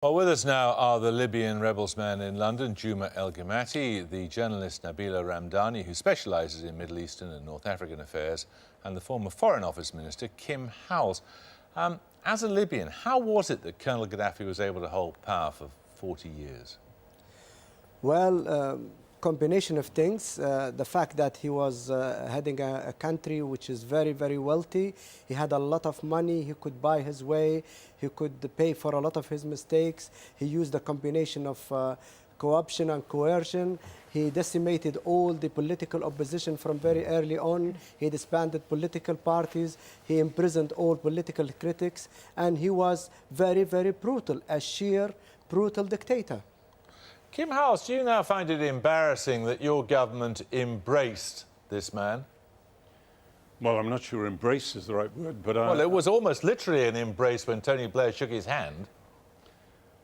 Well, with us now are the Libyan rebels man in London, Guma El-Gematy, the journalist Nabila Ramdani, who specialises in Middle Eastern and North African affairs, and the former Foreign Office Minister, Kim Howells. As a Libyan, how was it that Colonel Gaddafi was able to hold power for 40 years? Well, combination of things. The fact that he was heading a country which is very, very wealthy. He had a lot of money. He could buy his way. He could pay for a lot of his mistakes. He used a combination of co-option and coercion. He decimated all the political opposition from very early on. He disbanded political parties. He imprisoned all political critics. And he was very, very brutal, a sheer brutal dictator. Kim Howells, do you now find it embarrassing that your government embraced this man? Well, I'm not sure embrace is the right word, but... Well, it was almost literally an embrace when Tony Blair shook his hand.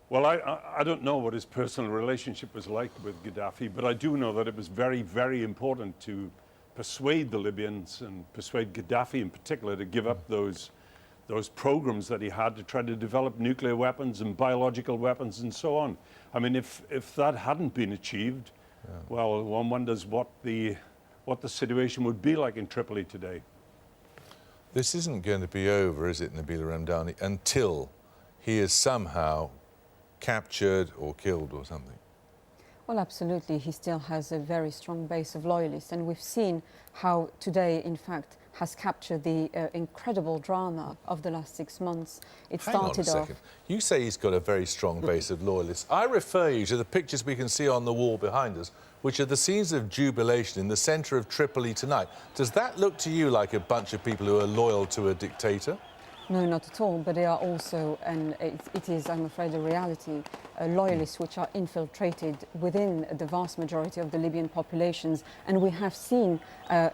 Well, I don't know what his personal relationship was like with Gaddafi, but I do know that it was very, very important to persuade the Libyans and persuade Gaddafi in particular to give up those programs that he had to try to develop nuclear weapons and biological weapons and so on. I mean, if that hadn't been achieved, well, one wonders what the situation would be like in Tripoli today. This isn't going to be over, is it, Nabila Ramdani, until he is somehow captured or killed or something? Well, absolutely. He still has a very strong base of loyalists, and we've seen how today, in fact, has captured the incredible drama of the last 6 months. It Hang on a second. You say he's got a very strong base of loyalists. I refer you to the pictures we can see on the wall behind us, which are the scenes of jubilation in the centre of Tripoli tonight. Does that look to you like a bunch of people who are loyal to a dictator? No, not at all, but they are also, and it is, I'm afraid, a reality, loyalists which are infiltrated within the vast majority of the Libyan populations. And we have seen,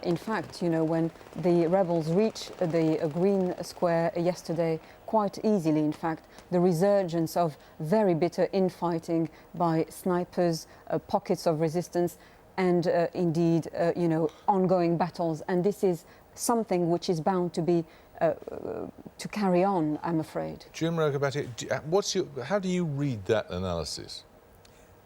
in fact, you know, when the rebels reached the Green Square yesterday, quite easily, in fact, the resurgence of very bitter infighting by snipers, pockets of resistance, and indeed, you know, ongoing battles. And this is something which is bound to be to carry on, I'm afraid. Guma El-Gematy, how do you read that analysis?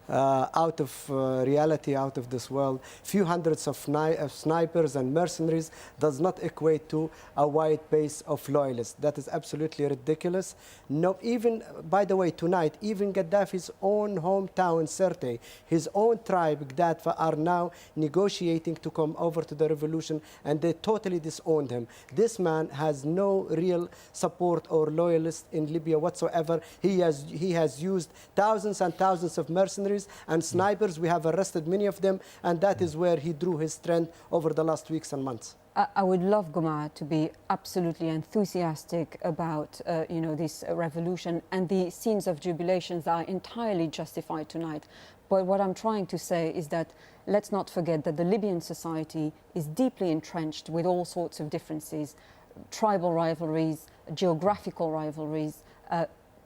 Out of reality, out of this world, few hundreds of snipers and mercenaries does not equate to a wide base of loyalists. That is absolutely ridiculous. No, even, by the way, tonight, even Gaddafi's own hometown, Sirte, his own tribe, Gaddafi, are now negotiating to come over to the revolution, and they totally disowned him. This man has no real support or loyalists in Libya whatsoever. He has used thousands and thousands of mercenaries and snipers. We have arrested many of them, and that is where he drew his strength over the last weeks and months. I would love Guma to be absolutely enthusiastic about you know, this revolution, and the scenes of jubilations are entirely justified tonight. But what I'm trying to say is that let's not forget that the Libyan society is deeply entrenched with all sorts of differences, tribal rivalries, geographical rivalries,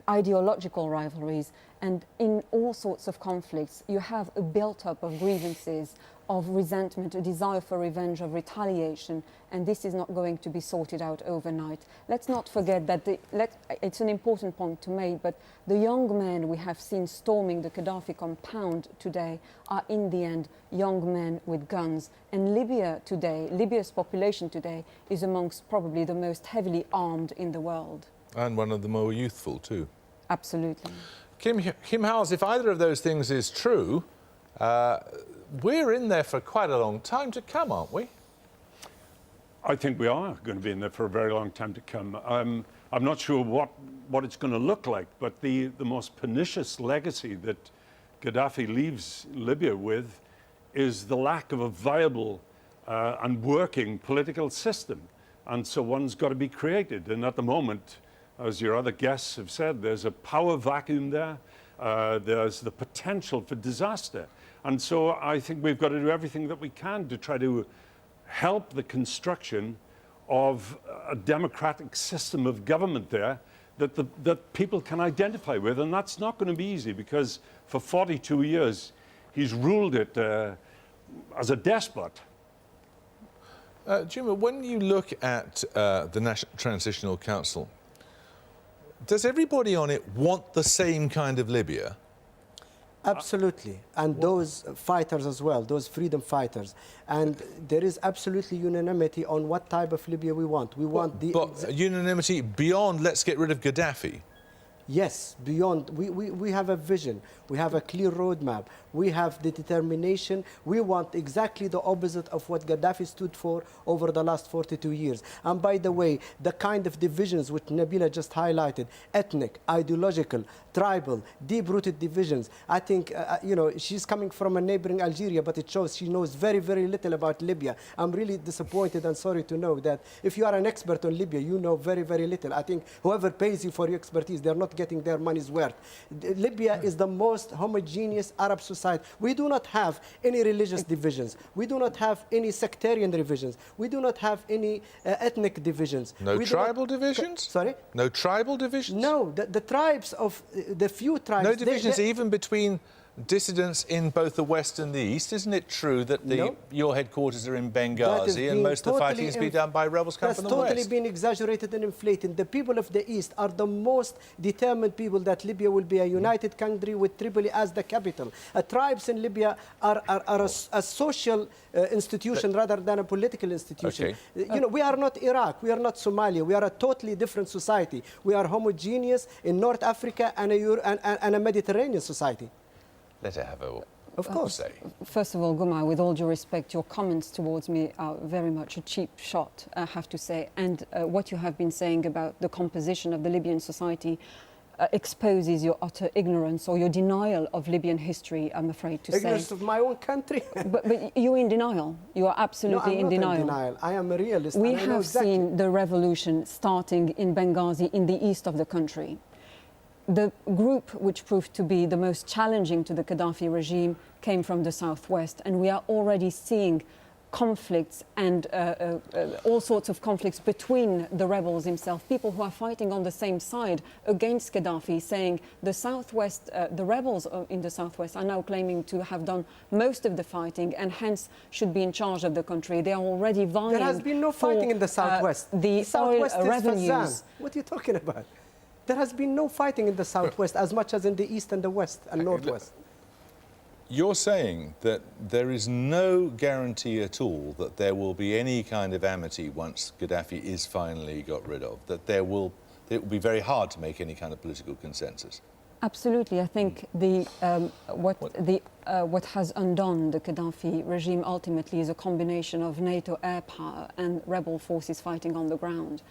ideological rivalries, and in all sorts of conflicts you have a built-up of grievances, of resentment, a desire for revenge, of retaliation, and this is not going to be sorted out overnight. Let's not forget that it's an important point to make, but the young men we have seen storming the Gaddafi compound today are in the end young men with guns, and Libya today, Libya's population today, is amongst probably the most heavily armed in the world. And one of the more youthful, too. Absolutely. Kim Howells, if either of those things is true, we're in there for quite a long time to come, aren't we? I think we are going to be in there for a very long time to come. I'm not sure what it's going to look like, but the most pernicious legacy that Gaddafi leaves Libya with is the lack of a viable and working political system. And so one's got to be created. And at the moment, as your other guests have said, there's a power vacuum there. There's the potential for disaster. And so I think we've got to do everything that we can to try to help the construction of a democratic system of government there that people can identify with. And that's not going to be easy, because for 42 years, he's ruled it as a despot. Guma, when you look at the National Transitional Council, Does everybody on it want the same kind of Libya? Absolutely, and those fighters as well, those freedom fighters. And there is absolutely unanimity on what type of Libya we want. We want the... But unanimity beyond let's get rid of Gaddafi. Yes, beyond. We have a vision. We have a clear roadmap. We have the determination. We want exactly the opposite of what Gaddafi stood for over the last 42 years. And by the way, the kind of divisions which Nabila just highlighted, ethnic, ideological, tribal, deep-rooted divisions, I think, you know, she's coming from a neighboring Algeria, but it shows she knows very, very little about Libya. I'm really disappointed and sorry to know that if you are an expert on Libya, you know very, very little. I think whoever pays you for your expertise, they're not getting their money's worth. Libya is the most homogeneous Arab society. We do not have any religious divisions. We do not have any sectarian divisions. We do not have any ethnic divisions. No tribal divisions? Sorry? No tribal divisions? No, the tribes of the few tribes... No divisions even between dissidents in both the West and the East? Isn't it true that your headquarters are in Benghazi and most of the fighting is being done by rebels come from the West? That's totally been exaggerated and inflated. The people of the East are the most determined people that Libya will be a united country with Tripoli as the capital. Tribes in Libya are a social institution rather than a political institution. Okay. You know, we are not Iraq, we are not Somalia, we are a totally different society. We are homogeneous in North Africa and a Mediterranean society. Let her have a Of course. say. First of all, Guma, with all due respect, your comments towards me are very much a cheap shot, I have to say. And what you have been saying about the composition of the Libyan society exposes your utter ignorance or your denial of Libyan history, I'm afraid to say. Ignorance of my own country. but you're in denial. You are absolutely no, I'm in not denial. in denial. I am a realist. We and I know have exactly. seen the revolution starting in Benghazi in the east of the country. The group which proved to be the most challenging to the Gaddafi regime came from the southwest, and we are already seeing conflicts and all sorts of conflicts between the rebels themselves, people who are fighting on the same side against Gaddafi, saying the southwest, the rebels in the southwest are now claiming to have done most of the fighting and hence should be in charge of the country. They are already vying. There has been no fighting in the southwest. The southwest oil is revenues. Fazan. What are you talking about? There has been no fighting in the southwest as much as in the east and the west and northwest. You're saying that there is no guarantee at all that there will be any kind of amity once Gaddafi is finally got rid of, that it will be very hard to make any kind of political consensus? Absolutely. I think what has undone the Gaddafi regime ultimately is a combination of NATO air power and rebel forces fighting on the ground.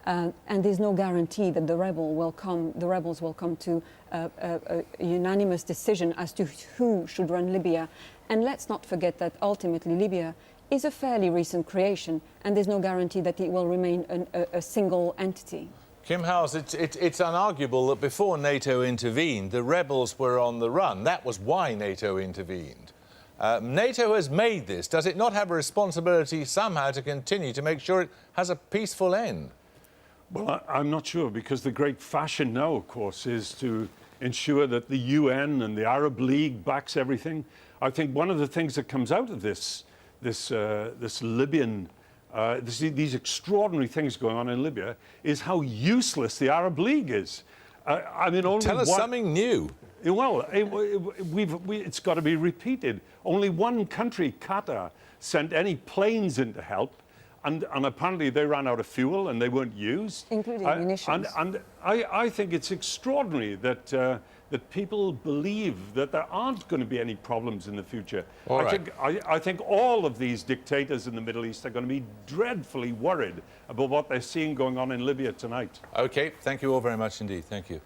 And there's no guarantee that the rebels will come to a unanimous decision as to who should run Libya. And let's not forget that ultimately Libya is a fairly recent creation, and there's no guarantee that it will remain a single entity. Kim Howells, it's unarguable that before NATO intervened, the rebels were on the run. That was why NATO intervened. NATO has made this. Does it not have a responsibility somehow to continue to make sure it has a peaceful end? Well, I'm not sure, because the great fashion now, of course, is to ensure that the UN and the Arab League backs everything. I think one of the things that comes out of this Libyan, these extraordinary things going on in Libya, is how useless the Arab League is. I mean, only tell us something new. Well, it's got to be repeated. Only one country, Qatar, sent any planes in to help. And apparently they ran out of fuel and they weren't used. Including munitions. And I think it's extraordinary that, that people believe that there aren't going to be any problems in the future. I think all of these dictators in the Middle East are going to be dreadfully worried about what they're seeing going on in Libya tonight. OK, thank you all very much indeed. Thank you.